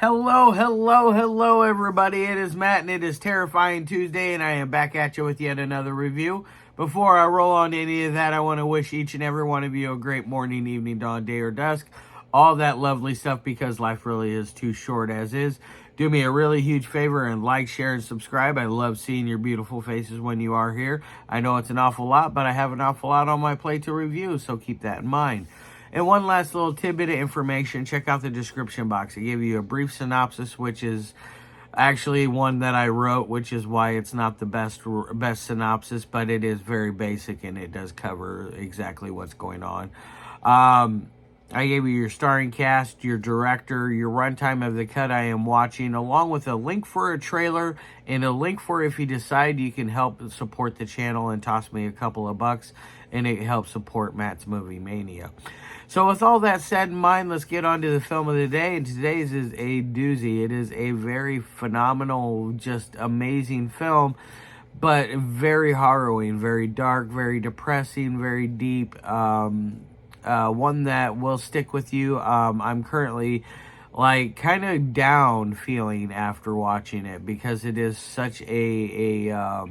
Hello, everybody. It is Matt, and it is Terrifying Tuesday, and I am back at you with yet another review. Before I roll on to any of that, I want to wish each and every one of you a great morning, evening, dawn, day, or dusk. All that lovely stuff, because life really is too short as is. Do me a really huge favor and like, share, and subscribe. I love seeing your beautiful faces when you are here. I know it's an awful lot, but I have an awful lot on my plate to review, so keep that in mind. And one last little tidbit of information, check out the description box. I give you a brief synopsis, which is actually one that I wrote, which is why it's not the best synopsis, but it is very basic and it does cover exactly what's going on. I gave you your starring cast, your director, your runtime of the cut I am watching, along with a link for a trailer and a link for if you decide you can help support the channel and toss me a couple of bucks, and it helps support Matt's Movie Mania. So with all that said in mind, let's get on to the film of the day. And today's is a doozy. It is a very phenomenal, just amazing film, but very harrowing, very dark, very depressing, very deep. One that will stick with you. I'm currently like kind of down feeling after watching it, because it is such a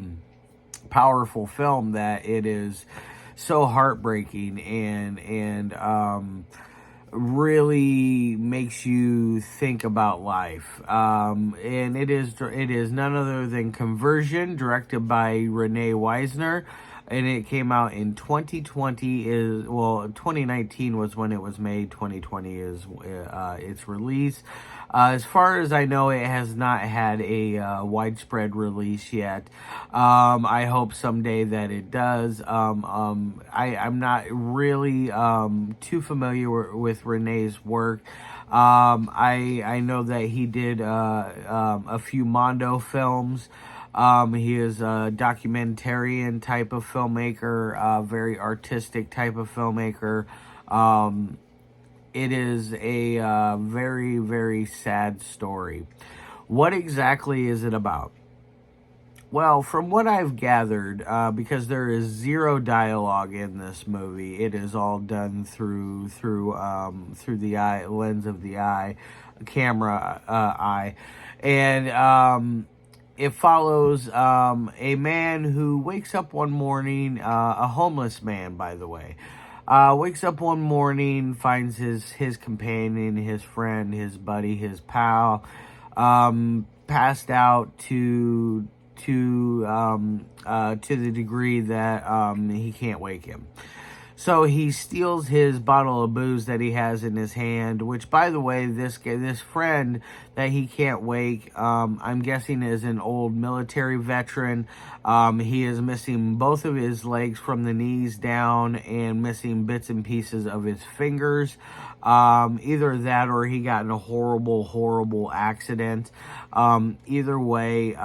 powerful film that it is so heartbreaking and really makes you think about life. And it is none other than Konversion, directed by René Wiesner, and it came out in 2020. 2019 was when it was made. 2020 is its release. As far as I know, it has not had a widespread release yet. I hope someday that it does. I'm not really too familiar with René's work. I know that he did a few Mondo films. He is a documentarian type of filmmaker, very artistic type of filmmaker. It is a very, very sad story. What exactly is it about? Well, from what I've gathered, because there is zero dialogue in this movie, it is all done through the lens of the camera eye, and it follows a man who wakes up one morning, a homeless man, by the way. Wakes up one morning, finds his companion, his friend, his buddy, his pal, passed out to the degree that he can't wake him. So he steals his bottle of booze that he has in his hand, which, by the way, this friend that he can't wake, I'm guessing is an old military veteran. He is missing both of his legs from the knees down and missing bits and pieces of his fingers. Either that or he got in a horrible accident. Either way,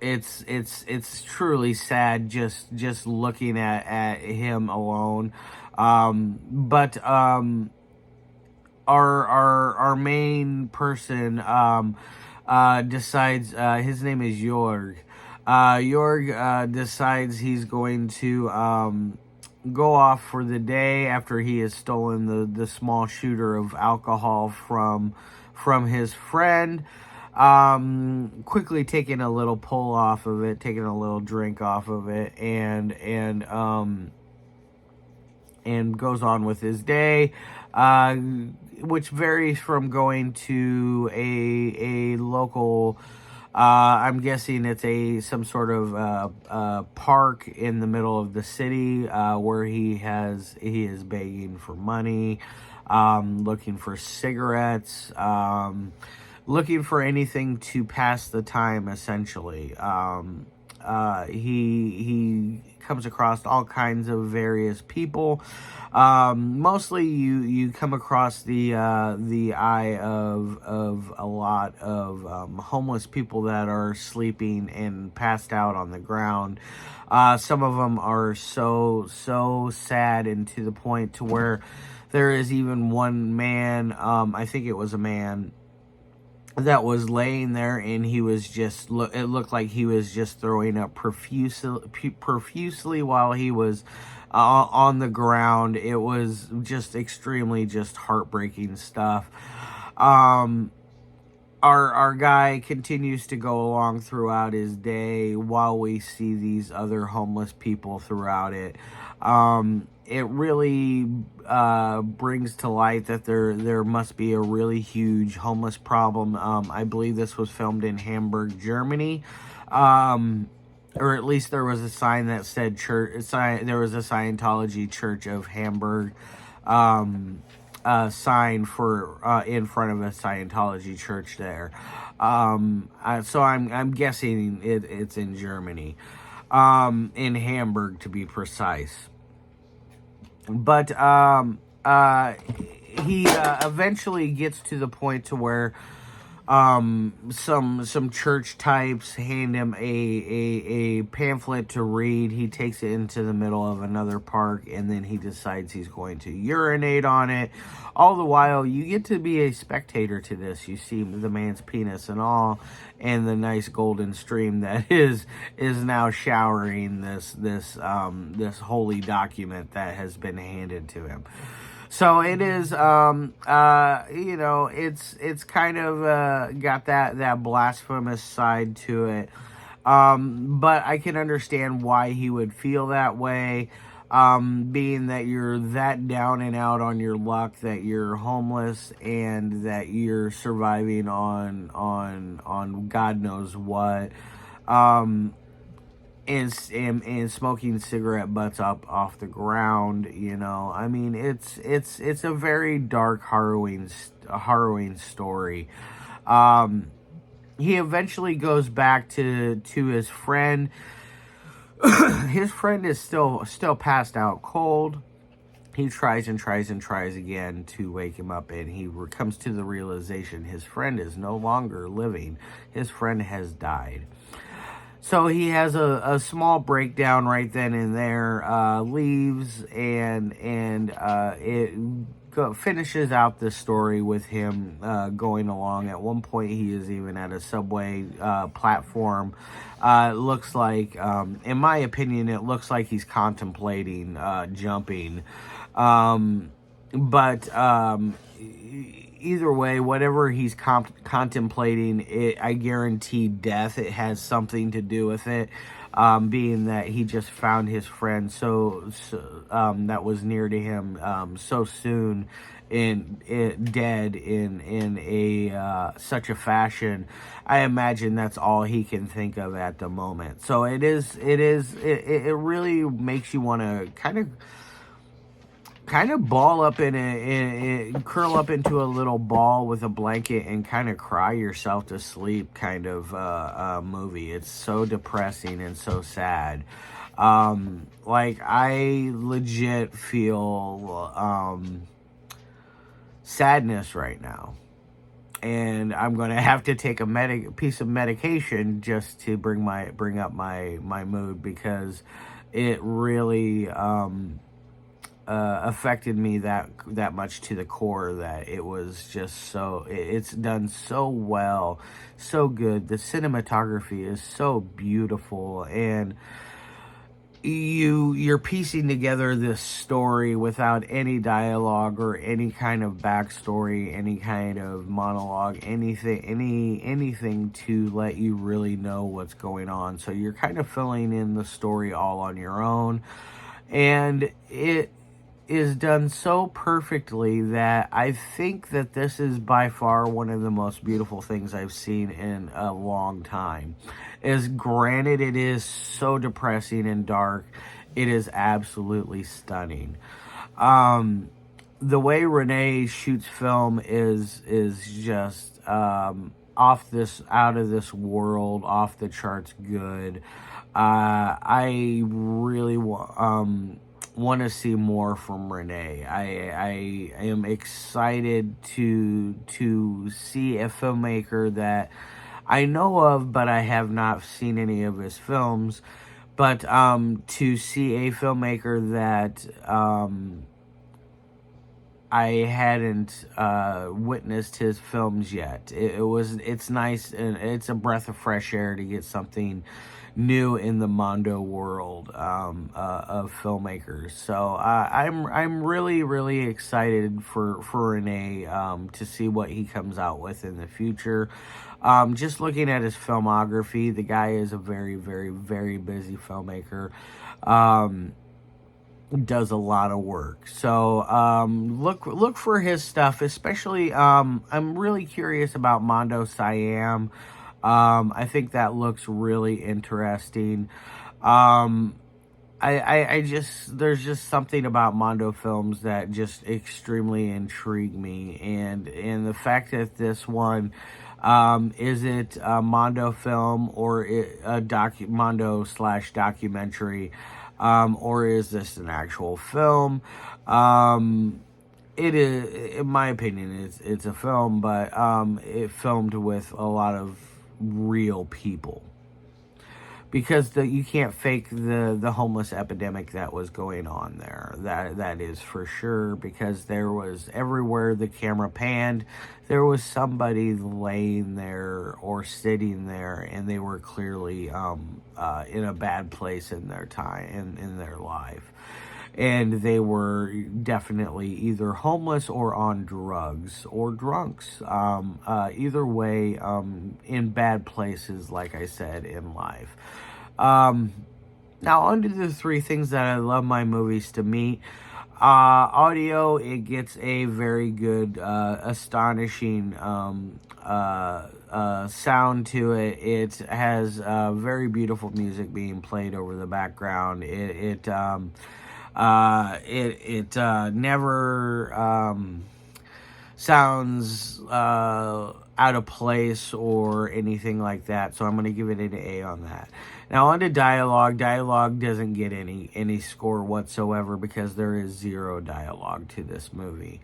it's truly sad just looking at him alone. But our main person decides, his name is Jörg. Jörg decides he's going to go off for the day after he has stolen the small shooter of alcohol from his friend. Quickly taking a little pull off of it, taking a little drink off of it, and goes on with his day, which varies from going to a local, I'm guessing it's some sort of park in the middle of the city, where he is begging for money, looking for cigarettes, looking for anything to pass the time, essentially. He comes across all kinds of various people. Mostly you come across the eye of a lot of homeless people that are sleeping and passed out on the ground. Some of them are so sad, and to the point to where there is even one man, I think it was a man, that was laying there, and he was just, it looked like he was just throwing up profusely while he was on the ground. It was just extremely just heartbreaking stuff. Our guy continues to go along throughout his day while we see these other homeless people throughout it. It really brings to light that there must be a really huge homeless problem. I believe this was filmed in Hamburg, Germany. Or at least there was a sign that said church. There was a Scientology Church of Hamburg sign for in front of a Scientology church there. So I'm guessing it's in Germany, in Hamburg to be precise. But he eventually gets to the point to where some church types hand him a pamphlet to read. He takes it into the middle of another park, and then he decides he's going to urinate on it. All the while, you get to be a spectator to this. You see the man's penis and all, and the nice golden stream that is now showering this holy document that has been handed to him. So it is, it's kind of got that blasphemous side to it. But I can understand why he would feel that way, being that you're that down and out on your luck, that you're homeless and that you're surviving on God knows what. And smoking cigarette butts up off the ground, I mean, it's a very dark, harrowing story. He eventually goes back to his friend. His friend is still passed out cold. He tries and tries and tries again to wake him up, and he comes to the realization his friend is no longer living. His friend has died. So he has a small breakdown right then and there, leaves, and it finishes out the story with him going along. At one point, he is even at a subway platform. It looks like, in my opinion, it looks like he's contemplating jumping. But either way, whatever he's contemplating, I guarantee death. It has something to do with it, being that he just found his friend so that was near to him so soon, dead in a such a fashion. I imagine that's all he can think of at the moment. So it really makes you want to kind of ball up curl up into a little ball with a blanket and kind of cry yourself to sleep kind of movie. It's so depressing and so sad. Like, I legit feel sadness right now. And I'm going to have to take a piece of medication just to bring up my mood, because it really affected me that much to the core, that it was just it's done so well, so good. The cinematography is so beautiful, and you're piecing together this story without any dialogue or any kind of backstory, any kind of monologue, anything to let you really know what's going on. So you're kind of filling in the story all on your own, and it is done so perfectly that I think that this is by far one of the most beautiful things I've seen in a long time. As granted, it is so depressing and dark, it is absolutely stunning. The way René shoots film is just out of this world, off the charts good. I really want to see more from René. I am excited to see a filmmaker that I know of, but I have not seen any of his films. But to see a filmmaker that I hadn't witnessed his films yet. It's nice, and it's a breath of fresh air to get something new in the Mondo world of filmmakers. So I'm really excited for René to see what he comes out with in the future. Just looking at his filmography, the guy is a very busy filmmaker. Does a lot of work. So look for his stuff, especially I'm really curious about Mondo Siam. I think that looks really interesting. I just, there's just something about Mondo films that just extremely intrigue me, and the fact that this one is it a Mondo film or a Mondo / documentary, or is this an actual film? It is, in my opinion, it's a film, but it filmed with a lot of real people, because you can't fake the homeless epidemic that was going on there. That is for sure, because there was, everywhere the camera panned, there was somebody laying there or sitting there, and they were clearly in a bad place in their time, in their life. And they were definitely either homeless or on drugs or drunks. Either way, in bad places, like I said, in life. Now, under the three things that I love my movies to meet. Audio, it gets a very good, astonishing sound to it. It has very beautiful music being played over the background. It never sounds out of place or anything like that. So I'm going to give it an A on that. Now on to dialogue. Dialogue doesn't get any score whatsoever, because there is zero dialogue to this movie.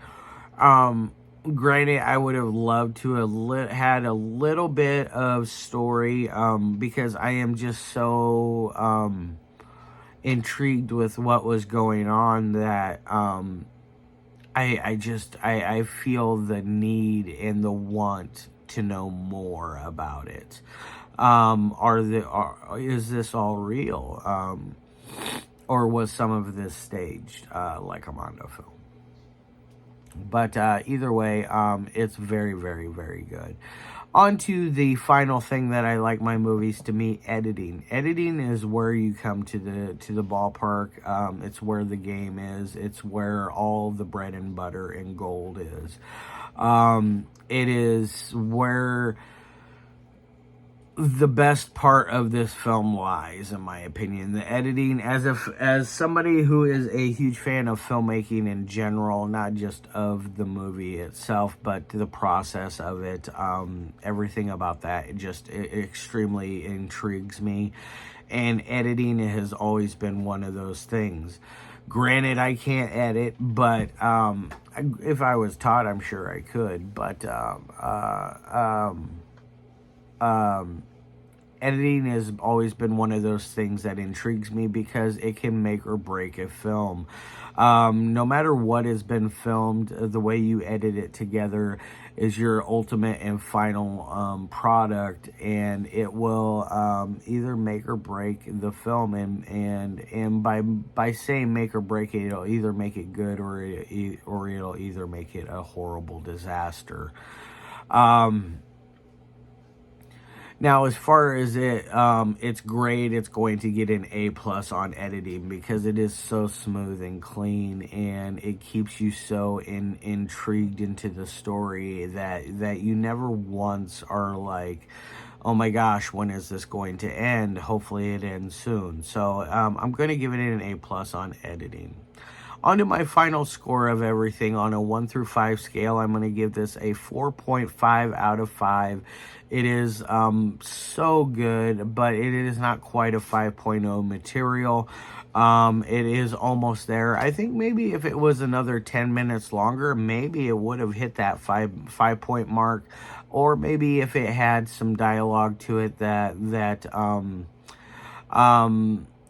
Granted, I would have loved to have had a little bit of story, because I am just so intrigued with what was going on that I feel the need and the want to know more about it. Is this all real? Or was some of this staged, like a Mondo film? But either way, it's very good. On to the final thing that I like my movies to meet: editing. Editing is where you come to the ballpark. It's where the game is. It's where all the bread and butter and gold is. It is where the best part of this film lies, in my opinion. The editing, as somebody who is a huge fan of filmmaking in general, not just of the movie itself, but the process of it, everything about that, it extremely intrigues me. And editing has always been one of those things. Granted, I can't edit, but if I was taught, I'm sure I could. But editing has always been one of those things that intrigues me, because it can make or break a film. No matter what has been filmed, the way you edit it together is your ultimate and final product, and it will either make or break the film. And by saying make or break it, it'll either make it good, or it'll either make it a horrible disaster. Now, as far as it's great. It's going to get an A+ on editing, because it is so smooth and clean, and it keeps you so intrigued into the story that you never once are like, oh my gosh, when is this going to end? Hopefully it ends soon. So I'm going to give it an A+ on editing. On to my final score of everything. On a 1 through 5 scale, I'm going to give this a 4.5 out of 5. It is so good, but it is not quite a 5.0 material. It is almost there. I think maybe if it was another 10 minutes longer, maybe it would have hit that 5-point mark. Or maybe if it had some dialogue to it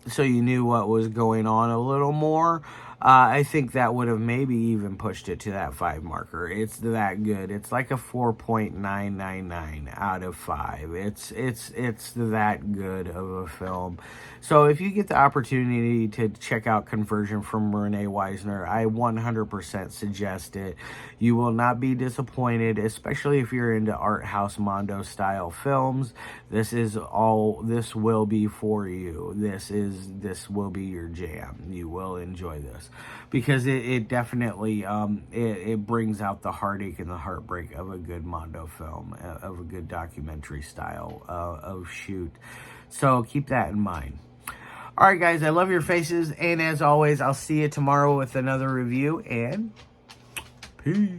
so you knew what was going on a little more. I think that would have maybe even pushed it to that 5 marker. It's that good. It's like a 4.999 out of 5. It's that good of a film. So if you get the opportunity to check out Konversion from René Wiesner, I 100% suggest it. You will not be disappointed, especially if you're into art house Mondo style films. This will be for you. This will be your jam. You will enjoy this because it definitely it brings out the heartache and the heartbreak of a good Mondo film, of a good documentary style of shoot. So keep that in mind. All right, guys, I love your faces, and as always, I'll see you tomorrow with another review, and peace.